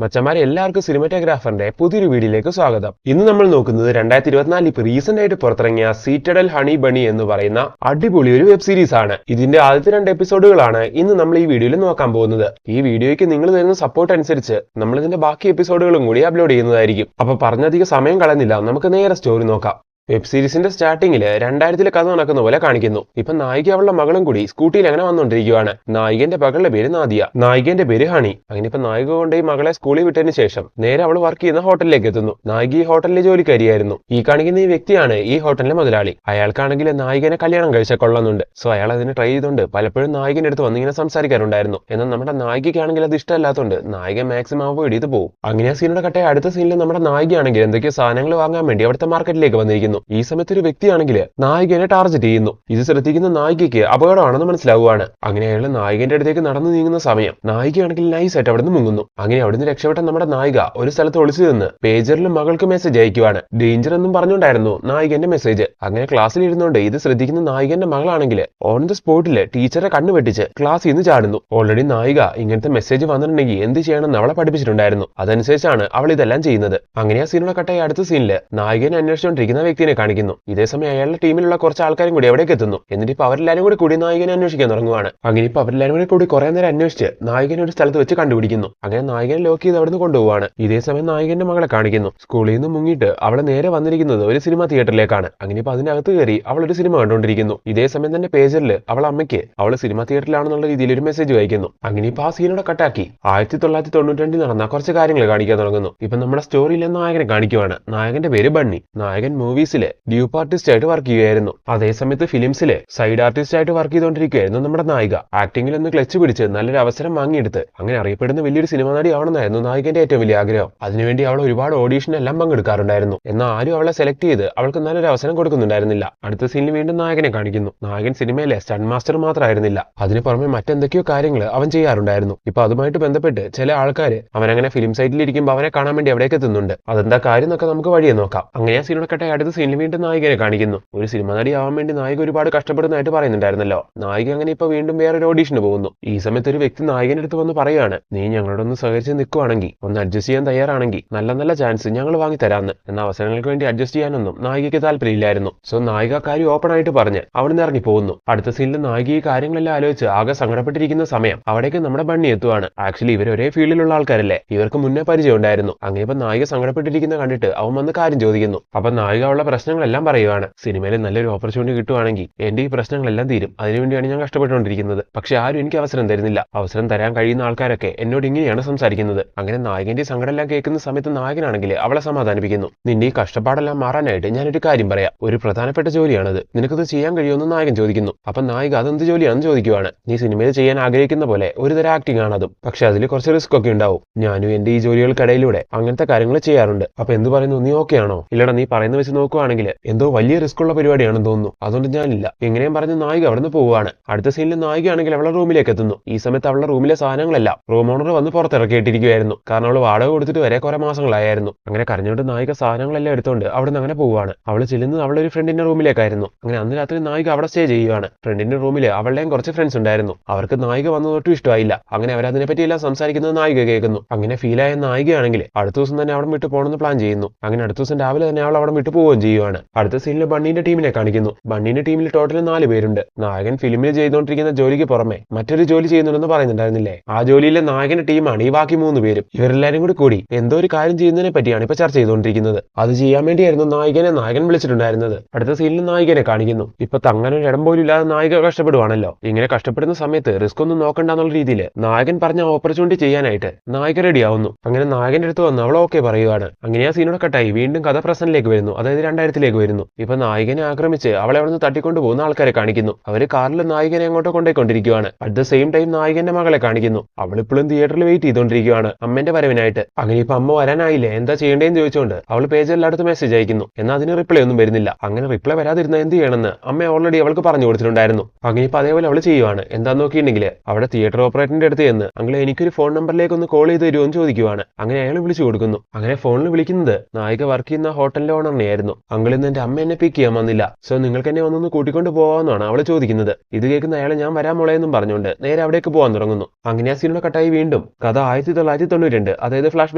മച്ചന്മാരെ എല്ലാവർക്കും സിനിമാറ്റോഗ്രാഫറിന്റെ പുതിയൊരു വീഡിയോയിലേക്ക് സ്വാഗതം. ഇന്ന് നമ്മൾ നോക്കുന്നത് 2024 ഇപ്പൊ റീസെന്റ് ആയിട്ട് പുറത്തിറങ്ങിയ സീറ്റഡൽ ഹണി ബണി എന്ന് പറയുന്ന അടിപൊളി ഒരു വെബ് സീരീസ് ആണ്. ഇതിന്റെ ആദ്യത്തെ 2 എപ്പിസോഡുകളാണ് ഇന്ന് നമ്മൾ ഈ വീഡിയോയിൽ നോക്കാൻ പോകുന്നത്. ഈ വീഡിയോയ്ക്ക് നിങ്ങൾ തരുന്ന സപ്പോർട്ട് അനുസരിച്ച് നമ്മൾ ഇതിന്റെ ബാക്കി എപ്പിസോഡുകളും കൂടി അപ്ലോഡ് ചെയ്യുന്നതായിരിക്കും. അപ്പൊ പറഞ്ഞധികം സമയം കളയുന്നില്ല, നമുക്ക് നേരെ സ്റ്റോറി നോക്കാം. വെബ് സീരീസിന്റെ സ്റ്റാർട്ടിങ്ങില് 2000-ലെ കഥ നടക്കുന്ന പോലെ കാണിക്കുന്നു. ഇപ്പൊ നായിക അവളുടെ മകളും കൂടി സ്കൂട്ടിയിൽ അങ്ങനെ വന്നുകൊണ്ടിരിക്കുകയാണ്. നായികന്റെ മകളുടെ പേര് നാദിയ, നായികന്റെ പേര് ഹണി. അങ്ങനെ ഇപ്പൊ നായിക കൊണ്ട് ഈ മകളെ സ്കൂളിൽ വിട്ടതിന് ശേഷം നേരെ അവൾ വർക്ക് ചെയ്യുന്ന ഹോട്ടലിലേക്ക് എത്തുന്നു. നായിക ഈ ഹോട്ടലിലെ ജോലിക്കാരിയായിരുന്നു. ഈ കാണിക്കുന്ന ഈ വ്യക്തിയാണ് ഈ ഹോട്ടലിലെ മുതലാളി. അയാൾക്കാണെങ്കിൽ നായികനെ കല്യാണം കഴിച്ചാൽ കൊള്ളുന്നുണ്ട്. സോ അയാൾ അതിന് ട്രൈ ചെയ്തുകൊണ്ട് പലപ്പോഴും നായികന്റെ അടുത്ത് വന്നിങ്ങനെ സംസാരിക്കാറുണ്ടായിരുന്നു. എന്നാൽ നമ്മുടെ നായികയ്ക്കാണെങ്കിൽ അത് ഇഷ്ടമല്ലാത്തതുകൊണ്ട് നായിക മാക്സിമം അവോയ്ഡ് ചെയ്ത് പോകും. അങ്ങനെ ആ സീനോടെ കട്ടെ അടുത്ത സീനിൽ നമ്മുടെ നായികയാണെങ്കിൽ എന്തൊക്കെയോ സാധനങ്ങൾ വാങ്ങാൻ വേണ്ടി അവിടുത്തെ മാർക്കറ്റിലേക്ക് വന്നിരിക്കുന്നു. ഈ സമയത്ത് ഒരു വ്യക്തിയാണെങ്കിൽ നായികനെ ടാർഗറ്റ് ചെയ്യുന്നു. ഇത് ശ്രദ്ധിക്കുന്ന നായികയ്ക്ക് അപകടമാണെന്ന് മനസ്സിലാവുകയാണ്. അങ്ങനെ അയാൾ നായികന്റെ അടുത്തേക്ക് നടന്നു നീങ്ങുന്ന സമയം നായികയാണെങ്കിൽ നൈസായിട്ട് അവിടെ നിന്ന് മുങ്ങുന്നു. അങ്ങനെ അവിടുന്ന് രക്ഷപ്പെട്ട നമ്മുടെ നായിക ഒരു സ്ഥലത്ത് ഒളിച്ചു നിന്ന് പേജറിൽ മകൾക്ക് മെസ്സേജ് അയക്കുവാണ്. ഡേഞ്ചർ എന്നും പറഞ്ഞുകൊണ്ടായിരുന്നു നായികന്റെ മെസ്സേജ്. അങ്ങനെ ക്ലാസ്സിൽ ഇരുന്നുകൊണ്ട് ഇത് ശ്രദ്ധിക്കുന്ന നായികന്റെ മകളാണെങ്കിൽ ഓൺ ദ സ്പോട്ടില് ടീച്ചറെ കണ്ണു വെട്ടിച്ച് ക്ലാസ്സിൽ നിന്ന് ചാടുന്നു. ഓൾറെഡി നായിക ഇങ്ങനത്തെ മെസ്സേജ് വന്നിട്ടുണ്ടെങ്കിൽ എന്ത് ചെയ്യണമെന്ന് അവളെ പഠിപ്പിച്ചിട്ടുണ്ടായിരുന്നു. അതനുസരിച്ചാണ് അവൾ ഇതെല്ലാം ചെയ്യുന്നത്. അങ്ങനെ ആ സീനുള്ള കട്ടായി അടുത്ത സീനില് നായികനെ അന്വേഷിച്ചുകൊണ്ടിരിക്കുന്ന വ്യക്തിനെ കാണിക്കുന്നു. ഇതേസമയം അയാളുടെ ടീമിലുള്ള കുറച്ച് ആൾക്കാരും കൂടി എവിടേക്ക് എത്തുന്നു. എന്നിട്ട് ഇപ്പൊ അവരെല്ലാരും കൂടി നായികനെ അന്വേഷിക്കാൻ തുടങ്ങുവാണ്. അങ്ങനെ ഇപ്പൊ അവരെല്ലാരും കൂടി കുറെ നേരം അന്വേഷിച്ച് നായികനെ ഒരു സ്ഥലത്ത് വെച്ച് കണ്ടുപിടിക്കുന്നു. അങ്ങനെ നായികനെ ലോക്ക് ചെയ്ത് അവിടുന്ന് കൊണ്ടുപോവാണ്. ഇതേസമയം നായികന്റെ മകളെ കാണിക്കുന്നു. സ്കൂളിൽ നിന്ന് മുങ്ങിയിട്ട് അവളെ നേരെ വന്നിരിക്കുന്നത് ഒരു സിനിമ തിയേറ്ററിലേക്കാണ്. അങ്ങനെ ഇപ്പൊ അതിനകത്ത് കയറി അവൾ ഒരു സിനിമ കണ്ടുകൊണ്ടിരിക്കുന്നു. ഇതേസമയം തന്നെ പേജറിൽ അവൾ അമ്മയ്ക്ക് അവൾ സിനിമ തിയേറ്ററിലാണെന്നുള്ള രീതിയിൽ ഒരു മെസ്സേജ് വായിക്കുന്നു. അങ്ങനെ ഇപ്പൊ ആ സീനോടെ കട്ടാക്കി 1992 നടന്ന കുറച്ച് കാര്യങ്ങൾ കാണിക്കാൻ തുടങ്ങുന്നു. ഇപ്പൊ നമ്മുടെ സ്റ്റോറിയിലെ നായകനെ കാണിക്കുവാണ്. നായകന്റെ പേര് ബണ്ണി. നായകൻ മൂവീസിലെ ഡ്യൂപ്പ് ആർട്ടിസ്റ്റ് ആയിട്ട് വർക്ക് ചെയ്യുകയായിരുന്നു. അതേസമയത്ത് ഫിലിംസിലെ സൈഡ് ആർട്ടിസ്റ്റ് ആയിട്ട് വർക്ക് ചെയ്തുകൊണ്ടിരിക്കുകയായിരുന്നു നമ്മുടെ നായിക. ആക്ടിംഗിൽ ഒന്ന് ക്ലച്ച് പിടിച്ച് നല്ലൊരു അവസരം വാങ്ങിയെടുത്ത് അങ്ങനെ അറിയപ്പെടുന്ന വലിയൊരു സിനിമ നടി ആവണമെന്നായിരുന്നു നായികന്റെ ഏറ്റവും വലിയ ആഗ്രഹം. അതിനുവേണ്ടി അവൾ ഒരുപാട് ഓഡീഷൻ എല്ലാം പങ്കെടുക്കാറുണ്ടായിരുന്നു. എന്നാൽ ആരും അവളെ സെലക്ട് ചെയ്ത് അവൾക്ക് നല്ലൊരു അവസരം കൊടുക്കുന്നുണ്ടായിരുന്നില്ല. അടുത്ത സീനിൽ വീണ്ടും നായകനെ കാണിക്കുന്നു. നായകൻ സിനിമയിലെ സ്റ്റണ്ട് മാസ്റ്റർ മാത്രമായിരുന്നില്ല, അതിന് പുറമെ മറ്റെന്തൊക്കെയോ കാര്യങ്ങൾ അവൻ ചെയ്യാറുണ്ടായിരുന്നു. ഇപ്പൊ അതുമായിട്ട് ബന്ധപ്പെട്ട് ചില ആൾക്കാർ അവനങ്ങനെ ഫിലിം സൈറ്റിൽ ഇരിക്കുമ്പോൾ അവനെ കാണാൻ വേണ്ടി അവിടേക്ക് എത്തുന്നുണ്ട്. അതെന്താ കാര്യം എന്നൊക്കെ നമുക്ക് വഴിയെ നോക്കാം. അങ്ങനെ ആ സീനൊക്കെ അടുത്ത സീനിൽ വീണ്ടും നായികനെ കാണിക്കുന്നു. ഒരു സിനിമ നടി ആവാൻ വേണ്ടി നായിക ഒരുപാട് കഷ്ടപ്പെടുന്നതായിട്ട് പറയുന്നുണ്ടായിരുന്നല്ലോ. നായിക അങ്ങനെ ഇപ്പൊ വീണ്ടും വേറൊരു ഓഡീഷന് പോകുന്നു. ഈ സമയത്ത് ഒരു വ്യക്തി നായകന്റെ അടുത്ത് വന്ന് പറയുകയാണ്, നീ ഞങ്ങളോടൊന്ന് സഹകരിച്ച് നിൽക്കുവാണെങ്കിൽ, ഒന്ന് അഡ്ജസ്റ്റ് ചെയ്യാൻ തയ്യാറാണെങ്കിൽ നല്ല നല്ല ചാൻസ് ഞങ്ങൾ വാങ്ങി തരാമെന്ന്. എന്ന അവസരങ്ങൾക്ക് വേണ്ടി അഡ്ജസ്റ്റ് ചെയ്യാനൊന്നും നായികയ്ക്ക് താല്പര്യമില്ലായിരുന്നു. സോ നായിക കാര്യം ഓപ്പൺ ആയിട്ട് പറഞ്ഞ് അവിടുന്ന് ഇറങ്ങി പോകുന്നു. അടുത്ത സീനിൽ നായിക ഈ കാര്യങ്ങളെല്ലാം ആലോചിച്ച് ആകെ സങ്കടപ്പെട്ടിരിക്കുന്ന സമയം അവിടേക്ക് നമ്മുടെ ബണ്ണി എത്തുവാണ്. ആക്ച്വലി ഇവർ ഒരേ ഫീൽഡിലുള്ള ആൾക്കാരല്ലേ, ഇവർക്ക് മുന്നേ പരിചയം ഉണ്ടായിരുന്നു. അങ്ങനെ ഇപ്പൊ നായിക സങ്കടപ്പെട്ടിരിക്കുന്ന കണ്ടിട്ട് അവൻ വന്ന് കാര്യം ചോദിക്കുന്നു. അപ്പൊ നായിക ഉള്ള പ്രശ്നങ്ങളെല്ലാം പറയുകയാണ്. സിനിമയിൽ നല്ലൊരു ഓപ്പർച്യൂണിറ്റി കിട്ടുവാണെങ്കിൽ എന്റെ ഈ പ്രശ്നങ്ങളെല്ലാം തീരും. അതിനുവേണ്ടിയാണ് ഞാൻ കഷ്ടപ്പെട്ടുകൊണ്ടിരിക്കുന്നത്. പക്ഷെ ആരും എനിക്ക് അവസരം തരുന്നില്ല. അവസരം തരാൻ കഴിയുന്ന ആൾക്കാരൊക്കെ എന്നോട് ഇങ്ങനെയാണ് സംസാരിക്കുന്നത്. അങ്ങനെ നായകന്റെ സങ്കടമെല്ലാം കേൾക്കുന്ന സമയത്ത് നായകനാണെങ്കിൽ അവളെ സമാധാനിപ്പിക്കുന്നു. നിന്റെ ഈ കഷ്ടപ്പാടെല്ലാം മാറാനായിട്ട് ഞാനൊരു കാര്യം പറയാം. ഒരു പ്രധാനപ്പെട്ട ജോലിയാണത്, നിനക്കത് ചെയ്യാൻ കഴിയുമെന്ന് നായകൻ ചോദിക്കുന്നു. അപ്പൊ നായിക അതെന്ത് ജോലിയാണെന്ന് ചോദിക്കുവാണ്. നീ സിനിമയിൽ ചെയ്യാൻ ആഗ്രഹിക്കുന്ന പോലെ ഒരു തരം ആക്ടിംഗ് ആണതും, പക്ഷെ അതിൽ കുറച്ച് റിസ്ക് ഒക്കെ ഉണ്ടാവും. ഞാനും എന്റെ ഈ ജോലികൾക്കിടയിലൂടെ അങ്ങനത്തെ കാര്യങ്ങൾ ചെയ്യാറുണ്ട്. അപ്പൊ എന്ത് പറയുന്നു, നീ ഓക്കെ ആണോ? ഇല്ലടാ, നീ പറയുന്ന വെച്ച് നോക്കുവാണെങ്കിൽ എന്തോ വലിയ റിസ്ക് ഉള്ള പരിപാടിയാണെന്ന് തോന്നുന്നു, അതുകൊണ്ട് ഞാനില്ല. എങ്ങനെയും പറഞ്ഞ് നായിക അവിടെ നിന്ന് പോവുകയാണ്. അടുത്ത സീനിൽ നായികയാണെങ്കിൽ അവളുടെ റൂമിലേക്ക് എത്തുന്നു. ഈ സമയത്ത് അവളുടെ റൂമിലെ സാധനങ്ങളെല്ലാം റൂം ഓണർ വന്ന് പുറത്തിറക്കിയിട്ടിരിക്കുകയായിരുന്നു. കാരണം അവൾ വാടക കൊടുത്തിട്ട് വരെ കുറെ മാസങ്ങളായിരുന്നു. അങ്ങനെ കരഞ്ഞുകൊണ്ട് നായിക സാധനങ്ങളെല്ലാം എടുത്തുകൊണ്ട് അവിടെ നിന്ന് അങ്ങനെ പോവുകയാണ്. അവൾ ചെല്ലുന്നത് അവളുടെ ഒരു ഫ്രണ്ടിന്റെ റൂമിലേക്കായിരുന്നു. അങ്ങനെ അന്ന് രാത്രി നായിക അവിടെ സ്റ്റേ ചെയ്യുകയാണ്. ഫ്രണ്ടിന്റെ റൂമിൽ അവളുടെയും കുറച്ച് ഫ്രണ്ട്സ് ഉണ്ടായിരുന്നു. അവർക്ക് നായിക വന്നത് ഒട്ടും ഇഷ്ടമായില്ല. അങ്ങനെ അവരതിനെ പറ്റിയെല്ലാം സംസാരിക്കുന്നത് നായിക കേൾക്കുന്നു. അങ്ങനെ ഫീലായ നായികയാണെങ്കിൽ അടുത്ത ദിവസം തന്നെ അവിടെ വിട്ട് പോകണമെന്ന് പ്ലാൻ ചെയ്യുന്നു. അങ്ങനെ അടുത്ത ദിവസം രാവിലെ തന്നെ അവൾ അവിടെ വിട്ട് പോവുകയും ചെയ്യുവാണ്. അടുത്ത സീനിൽ ബണ്ണിന്റെ ടീമിനെ കാണിക്കുന്നു. ബണ്ണിന്റെ ടീമിൽ ടോട്ടൽ 4 പേരുണ്ട്. നായകൻ ഫിലിമിൽ ചെയ്തുകൊണ്ടിരിക്കുന്ന ജോലിക്ക് പുറമെ മറ്റൊരു ജോലി ചെയ്യുന്നുണ്ടെന്ന് പറയുന്നുണ്ടായിരുന്നില്ലേ, ആ ജോലിയിലെ നായകന്റെ ടീമാണ് ഈ ബാക്കി 3 പേരും. ഇവരെല്ലാരും കൂടി എന്തോ ഒരു കാര്യം ചെയ്യുന്നതിനെ പറ്റിയാണ് ഇപ്പൊ ചർച്ച ചെയ്തുകൊണ്ടിരിക്കുന്നത്. അത് ചെയ്യാൻ വേണ്ടിയായിരുന്നു നായകൻ വിളിച്ചിട്ടുണ്ടായിരുന്നത്. അടുത്ത സീനിൽ നായികനെ കാണിക്കുന്നു. ഇപ്പൊ തങ്ങനെ ഒരു ഇടം പോലും ഇല്ലാതെ നായിക കഷ്ടപ്പെടുവാണല്ലോ. ഇങ്ങനെ കഷ്ടപ്പെടുന്ന സമയത്ത് റിസ്ക് ഒന്നും നോക്കണ്ടെന്നുള്ള രീതിയിൽ നായകൻ പറഞ്ഞ ഓപ്പർച്യൂണിറ്റി ചെയ്യാനായിട്ട് നായിക റെഡി ആവുന്നു. അങ്ങനെ നായകന്റെ അടുത്ത് വന്ന് അവൾ ഓക്കെ പറയുകയാണ്. അങ്ങനെ ആ സീനോടെ കട്ടായി വീണ്ടും കഥ പ്രസന്റിലേക്ക് വരുന്നു. അതായത് 2000-ലേക്ക് വരുന്നു. ഇപ്പൊ നായകനെ ആക്രമിച്ച് അവളെ അവിടെ നിന്ന് തട്ടിക്കൊണ്ടു പോകുന്ന ആൾക്കാരെ കാണിക്കുന്നു. അവര് കാറിൽ നായകനെ അങ്ങോട്ട് കൊണ്ടുപോയിക്കൊണ്ടിരിക്കുകയാണ്. അറ്റ് ദ സെയിം ടൈം നായകന്റെ മകളെ കാണിക്കുന്നു. അവളിപ്പോഴും തിയേറ്ററിൽ വെയിറ്റ് ചെയ്തുകൊണ്ടിരിക്കുകയാണ് അമ്മന്റെ വരവിനായിട്ട്. അങ്ങനെ ഇപ്പൊ അമ്മ വരാനായില്ലേ, എന്താ ചെയ്യേണ്ടതെന്ന് ചോദിച്ചുകൊണ്ട് അവൾ പേജിൽ അടുത്ത് മെസ്സേജ് അയക്കുന്നു. എന്നാൽ അതിന് റിപ്ലൈ ഒന്നും വരുന്നില്ല. അങ്ങനെ റിപ്ലൈ വരാതിരുന്ന എന്ത് ചെയ്യണമെന്ന് അമ്മ ഓൾറെഡി അവൾക്ക് പറഞ്ഞു കൊടുത്തിട്ടുണ്ടായിരുന്നു. അങ്ങനെ ഇപ്പൊ അതേപോലെ അവൾ ചെയ്യുവാണ്. എന്താന്ന് നോക്കിയിട്ടുണ്ടെങ്കിൽ അവിടെ തിയേറ്റർ ഓപ്പറേറ്ററിന്റെ അടുത്ത് ചെന്ന് അങ്ങളെ എനിക്കൊരു ഫോൺ നമ്പറിലേക്ക് ഒന്ന് കോൾ ചെയ്ത് തരുമോ എന്ന് ചോദിക്കുവാണ്. അങ്ങനെ അയാൾ വിളിച്ചു കൊടുക്കുന്നു. അങ്ങനെ ഫോണിൽ വിളിക്കുന്നത് നായിക വർക്ക് ചെയ്യുന്ന ഹോട്ടലിന്റെ ഓണറിനെ ആയിരുന്നു. അങ്കിൾ ഇന്ന് എന്റെ അമ്മ എന്നെ പിക്ക് ചെയ്യാൻ വന്നില്ല, സോ നിങ്ങൾക്ക് എന്നെ വന്നൊന്ന് കൂട്ടിക്കൊണ്ട് പോവാമെന്നാണ് അവള് ചോദിക്കുന്നത്. ഇത് കേൾക്കുന്ന അയാൾ ഞാൻ വരാൻ മോളെ എന്നും പറഞ്ഞുകൊണ്ട് നേരെ അവിടേക്ക് പോകാൻ തുടങ്ങുന്നു. അങ്ങനെ ആ സീനിയുടെ കട്ടായി വീണ്ടും കഥ 1992, അതായത് ഫ്ലാഷ്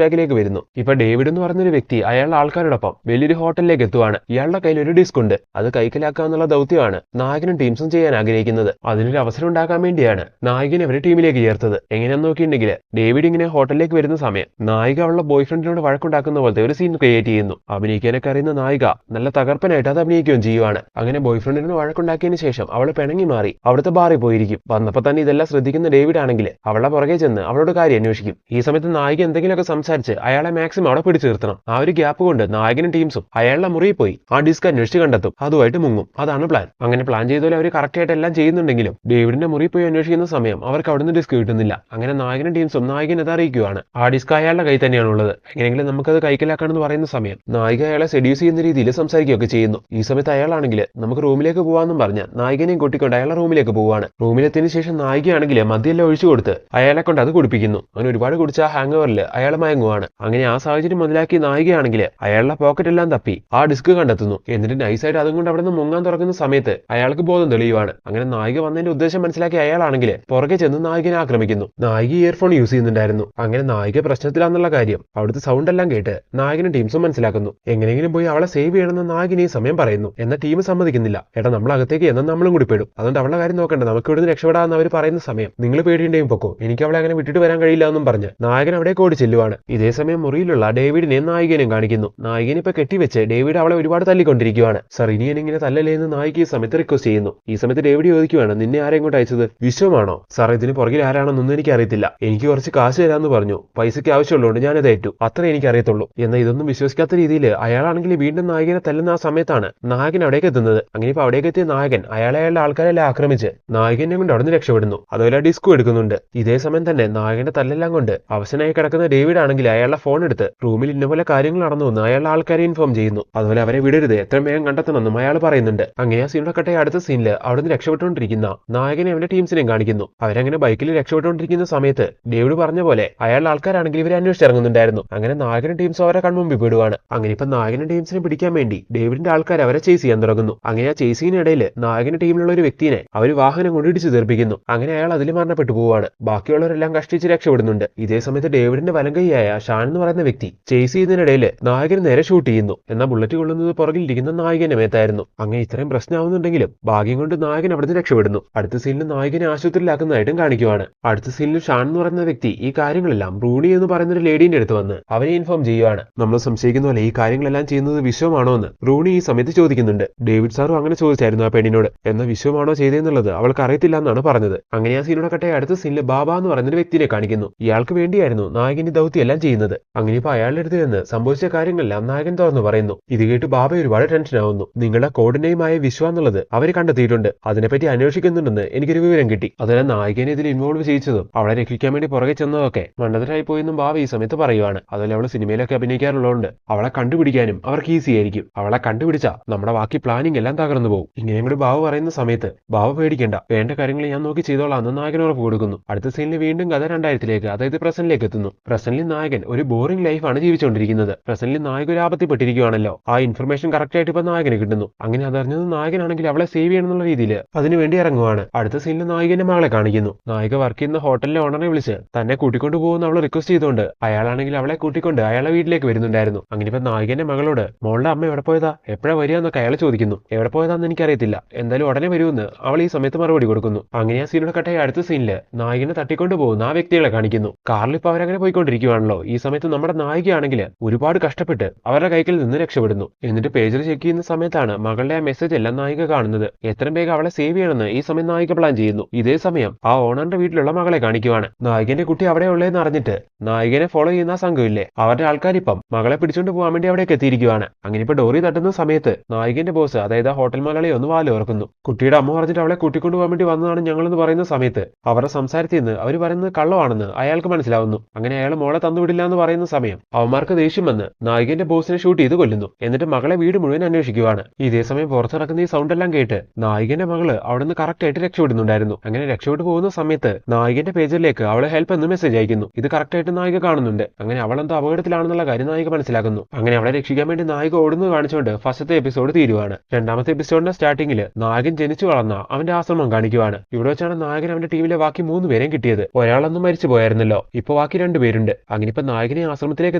ബാക്കിലേക്ക് വരുന്നു. ഇപ്പൊ ഡേവിഡ് എന്ന് പറഞ്ഞൊരു വ്യക്തി അയാളുടെ ആൾക്കാരോടൊപ്പം വലിയൊരു ഹോട്ടലിലേക്ക് എത്തുവാണ്. ഇയാളുടെ കയ്യിൽ ഒരു ഡിസ്ക് ഉണ്ട്. അത് കൈക്കലാക്കുക എന്നുള്ള ദൗത്യമാണ് നായകനും ടീംസും ചെയ്യാൻ ആഗ്രഹിക്കുന്നത്. അതിനൊരു അവസരം ഉണ്ടാക്കാൻ വേണ്ടിയാണ് നായകൻ അവരെ ടീമിലേക്ക് ചേർത്തത്. എങ്ങനെയാന്ന് നോക്കിയിട്ടുണ്ടെങ്കിൽ ഡേവിഡ് ഇങ്ങനെ ഹോട്ടലിലേക്ക് വരുന്ന സമയം നായിക അവളുടെ ബോയ് ഫ്രണ്ടിനോട് വഴക്കുണ്ടാക്കുന്ന പോലത്തെ ഒരു സീൻ ക്രിയേറ്റ് ചെയ്യുന്നു. അഭിനയിക്കാനൊക്കെ അറിയുന്ന നായിക നല്ല തകർപ്പനായിട്ട് അത് അഭിനയിക്കുകയും ചെയ്യുവാണ്. അങ്ങനെ ബോയ് ഫ്രണ്ടിനോട് വഴക്കുണ്ടാക്കിയതിനു ശേഷം അവൾ പിണങ്ങി മാറി അവിടുത്തെ ബാറിൽ പോയിരിക്കും. വന്നപ്പോ തന്നെ ഇതെല്ലാം ശ്രദ്ധിക്കുന്ന ഡേവിഡ് ആണെങ്കിൽ അവളുടെ പുറകെ ചെന്ന് അവളോട് കാര്യം അന്വേഷിക്കും. ഈ സമയത്ത് നായിക എന്തെങ്കിലുമൊക്കെ സംസാരിച്ച് അയാളെ മാക്സിമം അവിടെ പിടിച്ചു നിർത്തണം. ആ ഒരു ഗ്യാപ്പ് കൊണ്ട് നായകനും ടീംസും അയാളുടെ മുറിയിൽ പോയി ആ ഡിസ്ക് അന്വേഷിച്ച് കണ്ടെത്തും. അതുമായിട്ട് മുങ്ങും. അതാണ് പ്ലാൻ. അങ്ങനെ പ്ലാൻ ചെയ്തപോലെ അവർ കറക്റ്റ് ആയിട്ട് എല്ലാം ചെയ്യുന്നുണ്ടെങ്കിലും ഡേവിഡിന്റെ മുറിയിൽ പോയി അന്വേഷിക്കുന്ന സമയം അവർക്ക് അവിടുന്ന് ഡിസ്ക് കിട്ടുന്നില്ല. അങ്ങനെ നായകനും ടീംസും നായകൻ അത് അറിയിക്കുകയാണ്. ആ ഡിസ്ക് അയാളുടെ കൈ തന്നെയാണ് ഉള്ളത്. എങ്ങനെയെങ്കിലും നമുക്കത് കൈക്കലാക്കാണെന്ന് പറയുന്ന സമയം നായിക അയാളെ സെഡ്യൂസ് ചെയ്യുന്ന രീതിയിൽ സംസാരിക്കുകയൊക്കെ ചെയ്യുന്നു. ഈ സമയത്ത് അയാളാണെങ്കിൽ നമുക്ക് റൂമിലേക്ക് പോവാന്നും പറഞ്ഞ് നായികനെയും കൂട്ടിക്കൊണ്ട് അയാളുടെ റൂമിലേക്ക് പോവാണ്. റൂമിലെത്തിയതിനു ശേഷം നായികയാണെങ്കിൽ മദ്യമെല്ലാം ഒഴിച്ചു കൊടുത്ത് അയാളെ കൊണ്ട് അത് കുടിപ്പിക്കുന്നു. അങ്ങനെ ഒരുപാട് കുടിച്ച ആ ഹാങ് ഓവറിൽ അയാൾ മയങ്ങുവാണ്. അങ്ങനെ ആ സാഹചര്യം മുതലാക്കി നായികയാണെങ്കിൽ അയാളുടെ പോക്കറ്റ് എല്ലാം തപ്പി ആ ഡിസ്ക് കണ്ടെത്തുന്നു. എന്നിട്ട് നൈസായിട്ട് അതും കൊണ്ട് അവിടെ നിന്ന് മുങ്ങാൻ തുറക്കുന്ന സമയത്ത് അയാൾക്ക് ബോധം തെളിയുവാണ്. അങ്ങനെ നായിക വന്നതിന്റെ ഉദ്ദേശം മനസ്സിലാക്കി അയാളാണെങ്കിൽ പുറകെ ചെന്ന് നായികനെ ആക്രമിക്കുന്നു. നായിക ഇയർഫോൺ യൂസ് ചെയ്യുന്നുണ്ടായിരുന്നു. അങ്ങനെ നായിക പ്രശ്നത്തിലാന്നുള്ള കാര്യം അവിടുത്തെ സൗണ്ട് എല്ലാം കേട്ട് നായകനും ടീംസും മനസ്സിലാക്കുന്നു. എങ്ങനെയെങ്കിലും പോയി അവളെ സേവ് ചെയ്യണമെന്ന് നായകൻ ഈ സമയം പറയുന്നു. എന്നാൽ ടീം സമ്മതിക്കുന്നില്ല. എടാ നമ്മൾ അകത്തേക്ക് എന്നാൽ നമ്മളും കൂടി പെടും, അതുകൊണ്ട് അവളുടെ കാര്യം നോക്കണ്ട, നമുക്ക് ഇവിടുന്ന് രക്ഷപ്പെടാമെന്ന് അവർ പറയുന്ന സമയം നിങ്ങൾ പേടിയുണ്ടെയും പൊക്കോ, എനിക്ക് അവളെ അങ്ങനെ വിട്ടിട്ട് വരാൻ കഴിയില്ല എന്നും പറഞ്ഞ് നായകൻ അവിടെ ഓടി ചെല്ലുവാണ്. ഇതേ സമയം മുറിയിലുള്ള ഡേവിഡിനെയും നായികനെയും കാണിക്കുന്നു. നായികനെ ഇപ്പൊ കെട്ടിവെച്ച് ഡേവിഡ് അവളെ ഒരുപാട് തല്ലിക്കൊണ്ടിരിക്കുകയാണ്. സർ ഇനിയൻ ഇങ്ങനെ തല്ലല്ലേ എന്ന് നായിക ഈ സമയത്ത് റിക്വസ്റ്റ് ചെയ്യുന്നു. ഈ സമയത്ത് ഡേവിഡ് ചോദിക്കുവാണ്, നിന്നെ ആരെ ഇങ്ങോട്ട് അയച്ചത്, വിശ്വമാണോ? സാർ ഇതിന് പുറകിൽ ആരാണെന്നൊന്നും എനിക്ക് അറിയത്തില്ല, എനിക്ക് കുറച്ച് കാശ് തരാമെന്ന് പറഞ്ഞു, പൈസയ്ക്ക് ആവശ്യമുള്ളതുകൊണ്ട് ഞാനത് ഏറ്റു, അത്രേ എനിക്ക് അറിയത്തുള്ളൂ. എന്നാൽ ഇതൊന്നും വിശ്വസിക്കാത്ത രീതിയിൽ അയാളാണെങ്കിൽ വീണ്ടും നായകനെ തല്ലുന്ന ആ സമയത്താണ് നായകൻ അവിടേക്ക് എത്തുന്നത്. അങ്ങനെ ഇപ്പൊ അവിടേക്ക് എത്തിയ നായകൻ അയാളുടെ ആൾക്കാരെല്ലാം ആക്രമിച്ച് നായകനെ കൊണ്ട് അവിടെ നിന്ന് രക്ഷപ്പെടുന്നു. അതുപോലെ ഡിസ്കോ എടുക്കുന്നുണ്ട്. ഇതേ സമയം തന്നെ നായകന്റെ തല്ലെല്ലാം കൊണ്ട് അവശനായി കിടക്കുന്ന ഡേവിഡ് ആണെങ്കിൽ അയാളുടെ ഫോൺ എടുത്ത് റൂമിൽ ഇന്നപോലെ കാര്യങ്ങൾ നടന്നു എന്ന് അയാളുടെ ആൾക്കാരെ ഇൻഫോം ചെയ്യുന്നു. അതുപോലെ അവരെ വിടരുത്, എത്രയും വേഗം കണ്ടെത്തണമെന്നും അയാൾ പറയുന്നുണ്ട്. അങ്ങനെ ആ സീനിയുടെ കട്ടെ അടുത്ത സീനിൽ അവിടെ നിന്ന് രക്ഷപ്പെട്ടുകൊണ്ടിരിക്കുന്ന നായകനെ അവന്റെ ടീംസിനെയും കാണിക്കുന്നു. അവരങ്ങനെ ബൈക്കിൽ രക്ഷപ്പെട്ടുകൊണ്ടിരിക്കുന്ന സമയത്ത് ഡേവിഡ് പറഞ്ഞ പോലെ അയാളുടെ ആൾക്കാരാണെങ്കിൽ ഇവരെ അന്വേഷിച്ചിറങ്ങുന്നുണ്ടായിരുന്നു. അങ്ങനെ നായകനും ടീംസും അവരെ കൺമുമ്പിൽ പെടുവാണ്. അങ്ങനെ ഇപ്പൊ നായകനും ടീംസിനെ പിടിക്കാൻ വേണ്ടി ഡേവിഡിന്റെ ആൾക്കാർ അവരെ ചേസ് ചെയ്യാൻ തുടങ്ങുന്നു. അങ്ങനെ ആ ചേസിങ്ങിനിടയിൽ നായകന്റെ ടീമിലുള്ള ഒരു വ്യക്തിനെ അവർ വാഹനം കൊണ്ട് ഇടിച്ചു തീർപ്പിക്കുന്നു. അങ്ങനെ അയാൾ അതിൽ മരണപ്പെട്ടു പോവാണ്. ബാക്കിയുള്ളവരെല്ലാം കഷ്ടിച്ച് രക്ഷപ്പെടുന്നുണ്ട്. ഇതേ സമയത്ത് ഡേവിഡിന്റെ വലങ്കൈയായ ഷാൻ എന്ന് പറയുന്ന വ്യക്തി ചേസ് ചെയ്യുന്നതിനിടയിൽ നായകന് നേരെ ഷൂട്ട് ചെയ്യുന്നു. എന്നാൽ ബുള്ളറ്റ് കൊള്ളുന്നത് പുറകിലിരിക്കുന്ന നായകന്റെ മേത്തായിരുന്നു. അങ്ങനെ ഇത്രയും പ്രശ്നമാവുന്നുണ്ടെങ്കിലും ഭാഗ്യം കൊണ്ട് നായകൻ അവിടുന്ന് രക്ഷപ്പെടുന്നു. അടുത്ത സീനിൽ നായകനെ ആശുപത്രിയിലാക്കുന്നതായിട്ടും കാണിക്കുവാണ്. അടുത്ത സീനിൽ ഷാൻ എന്ന് പറയുന്ന വ്യക്തി ഈ കാര്യങ്ങളെല്ലാം ബ്രൂണി എന്ന് പറയുന്ന ഒരു ലേഡീന്റെ അടുത്ത് വന്ന് അവനെ ഇൻഫോം ചെയ്യുവാണ്. നമ്മൾ സംശയിക്കുന്ന പോലെ ഈ കാര്യങ്ങളെല്ലാം ചെയ്യുന്നത് വിശ്വമാണോ എന്ന് ബ്രൂണി ഈ സമയത്ത് ചോദിക്കുന്നുണ്ട്. ഡേവിഡ് സാറും അങ്ങനെ ചോദിച്ചായിരുന്നു ആ പെണ്ണിനോട്. എന്നാൽ വിശ്വമാണോ ചെയ്തതെന്നുള്ളത് അവൾക്ക് അറിയത്തില്ല എന്നാണ് പറഞ്ഞത്. അങ്ങനെ ആ സീനോടെ കട്ടെ അടുത്ത സീനിൽ ബാബ എന്ന് പറയുന്ന വ്യക്തിയെ കാണിക്കുന്നു. ഇയാൾക്ക് വേണ്ടിയായിരുന്നു നായകന്റെ ദൗത്യം എല്ലാം ചെയ്യുന്നത്. അങ്ങനെ ഇപ്പൊ അയാളുടെ അടുത്ത് നിന്ന് സംഭവിച്ച കാര്യങ്ങളെല്ലാം നായകൻ തുറന്നു പറയുന്നു. ഇത് കേട്ട് ബാബ ഒരുപാട് ടെൻഷൻ ആവുന്നു. നിങ്ങളുടെ കോഡിനെയുമായ വിശ്വ എന്നുള്ളത് അവർ കണ്ടെത്തിയിട്ടുണ്ട്, അതിനെപ്പറ്റി അന്വേഷിക്കുന്നുണ്ടെന്ന് എനിക്കൊരു വിവരം കിട്ടി. അതിനാൽ നായകനെ ഇതിൽ ഇൻവോൾവ് ചെയ്യിച്ചതും അവളെ രക്ഷിക്കാൻ വേണ്ടി പുറകെ ചെന്നതൊക്കെ മണ്ടത്തരായി പോയെന്നും ബാബ ഈ സമയത്ത് പറയുവാണ്. അതുപോലെ അവൾ സിനിമയിലൊക്കെ അഭിനയിക്കാറുള്ളതുകൊണ്ട് അവളെ കണ്ടുപിടിക്കാനും അവർക്ക് ഈസി ആയിരിക്കും. അവളെ കണ്ടുപിടിച്ചാ നമ്മുടെ ബാക്കി പ്ലാനിങ് എല്ലാം തകർന്നു പോകും. ഇങ്ങനെയും കൂടി ബാബ പറയുന്ന സമയത്ത് ബാബ പേടിക്കേണ്ട, വേണ്ട കാര്യങ്ങൾ ഞാൻ നോക്കി ചെയ്തോളാം എന്ന് നായകൻ ഉറപ്പ് കൊടുക്കുന്നു. അടുത്ത സീനിൽ വീണ്ടും കഥ 2000-ലേക്ക്, അതായത് പ്രസന്റിലേക്ക് എത്തുന്നു. പ്രസന്റിൽ നായകൻ ഒരു ബോറിംഗ് ലൈഫാണ് ജീവിച്ചുകൊണ്ടിരിക്കുന്നത്. പ്രസന്റിൽ നായക ഒരു ആപത്തിപ്പെട്ടിരിക്കുകയാണല്ലോ. ആ ഇൻഫർമേഷൻ കറക്റ്റ് ആയിട്ട് ഇപ്പൊ നായകന് കിട്ടുന്നു. അങ്ങനെ അതറിഞ്ഞത് നായകനാണെങ്കിൽ അവളെ സേവ് ചെയ്യണമെന്നുള്ള രീതിയിൽ അതിനുവേണ്ടി ഇറങ്ങുവാണ്. അടുത്ത സീനിൽ നായകന്റെ മകളെ കാണിക്കുന്നു. നായിക വർക്ക് ചെയ്യുന്ന ഹോട്ടലിലെ ഓണറെ വിളിച്ച് തന്നെ കൂട്ടിക്കൊണ്ട് പോകുന്ന അവൾ റിക്വസ്റ്റ് ചെയ്തുകൊണ്ട് അയാളാണെങ്കിൽ അവളെ കൂട്ടിക്കൊണ്ട് അയാളെ വീട്ടിലേക്ക് വരുന്നുണ്ടായിരുന്നു. അങ്ങനെ ഇപ്പൊ നായകന്റെ മകളോട് മോളുടെ അമ്മ എവിടെ പോയതാ, എപ്പോഴാ വരിക എന്നൊക്കെ അയാൾ ചോദിക്കുന്നു. എവിടെ പോയതാന്ന് എനിക്കറിയത്തില്ല, എന്തായാലും ഉടനെ വരുമെന്ന് അവൾ ഈ സമയത്ത് മറുപടി കൊടുക്കുന്നു. അങ്ങനെ ആ സീനിയുടെ കട്ടായി അടുത്ത സീനില് നായകനെ തട്ടിക്കൊണ്ടു പോകുന്ന ആ വ്യക്തികളെ കാണിക്കുന്നു. കാറിൽ ഇപ്പൊ അവരങ്ങനെ പോയിക്കൊണ്ടിരിക്കുകയാണല്ലോ. ഈ സമയത്ത് നമ്മുടെ നായികയാണെങ്കിൽ ഒരുപാട് കഷ്ടപ്പെട്ട് അവരുടെ കൈക്കിൽ നിന്ന് രക്ഷപ്പെടുന്നു. എന്നിട്ട് പേജിൽ ചെക്ക് ചെയ്യുന്ന സമയത്താണ് മകളുടെ ആ മെസ്സേജ് എല്ലാം നായിക കാണുന്നത്. എത്രയും വേഗം അവളെ സേവ് ചെയ്യണമെന്ന് ഈ സമയം നായിക പ്ലാൻ ചെയ്യുന്നു. ഇതേ സമയം ആ ഓണറിന്റെ വീട്ടിലുള്ള മകളെ കാണിക്കുവാണ്. നായകന്റെ കുട്ടി അവിടെ ഉള്ളതെന്ന് അറിഞ്ഞിട്ട് നായകനെ ഫോളോ ചെയ്യുന്ന സംഘമില്ലേ, അവരുടെ ആൾക്കാരിപ്പം മകളെ പിടിച്ചോണ്ട് പോകാൻ വേണ്ടി അവിടേക്ക് എത്തിയിരിക്കുവാണ്. അങ്ങനെ ഇപ്പൊ ഡോറി തട്ടുന്ന സമയത്ത് നായകന്റെ ബോസ്, അതായത് ആ ഹോട്ടൽ മലയാളി ഒന്ന് വാല് ഓർക്കുന്നു. കുട്ടിയുടെ അമ്മ പറഞ്ഞിട്ട് അവളെ കൂട്ടിക്കൊണ്ടു പോകാൻ വേണ്ടി വന്നതാണ് ഞങ്ങളെന്ന് പറയുന്ന സമയത്ത് അവരുടെ സംസാരത്തിൽ നിന്ന് അവർ പറയുന്നത് കള്ളമാണെന്ന് അയാൾക്ക് മനസ്സിലാവുന്നു. അങ്ങനെ അയാൾ മോളെ തന്നുവിടില്ല എന്ന് പറയുന്ന സമയം അവന്മാർക്ക് ദേഷ്യം വന്ന് നായകന്റെ ബോസിനെ ഷൂട്ട് ചെയ്ത് കൊല്ലുന്നു. എന്നിട്ട് മകളെ വീട് മുഴുവൻ അന്വേഷിക്കുവാണ്. ഇതേ സമയം പുറത്തിറക്കുന്ന ഈ സൗണ്ട് എല്ലാം കേട്ട് നായകന്റെ മകള് അവിടുന്ന് കറക്റ്റ് ആയിട്ട് രക്ഷപ്പെടുന്നുണ്ടായിരുന്നു. അങ്ങനെ രക്ഷപ്പെട്ടു പോകുന്ന സമയത്ത് നായകന്റെ പേജിലേക്ക് അവളെ ഹെൽപ്പ് എന്ന് മെസ്സേജ് അയക്കുന്നു. ഇത് കറക്റ്റ് ആയിട്ട് നായിക കാണുന്നുണ്ട്. അങ്ങനെ അവളെന്തോ അപകടത്തിലാണെന്നുള്ള കാര്യം നായിക മനസ്സിലാക്കുന്നു. അങ്ങനെ അവളെ രക്ഷിക്കാൻ വേണ്ടി നായിക ഓടുന്ന ഓടുന്നത് കാണിച്ചുകൊണ്ട് ഫസ്റ്റത്തെ എപ്പിസോഡ് തീരുവാണ്. രണ്ടാമത്തെ എപ്പിസോഡിന്റെ സ്റ്റാർട്ടിംഗിൽ നായകൻ ജനിച്ചു വളർന്ന അവന്റെ ആശ്രമം കാണിക്കുവാണ്. ഇവിടെ വെച്ചാണ് നായകൻ അവന്റെ ടീമിലെ ബാക്കി 3 പേരെയും കിട്ടിയത്. ഒരാളൊന്നും മരിച്ചു പോയായിരുന്നല്ലോ, ഇപ്പൊ ബാക്കി 2 പേരുണ്ട്. അങ്ങനെ ഇപ്പൊ നായകനെ ആശ്രമത്തിലേക്ക്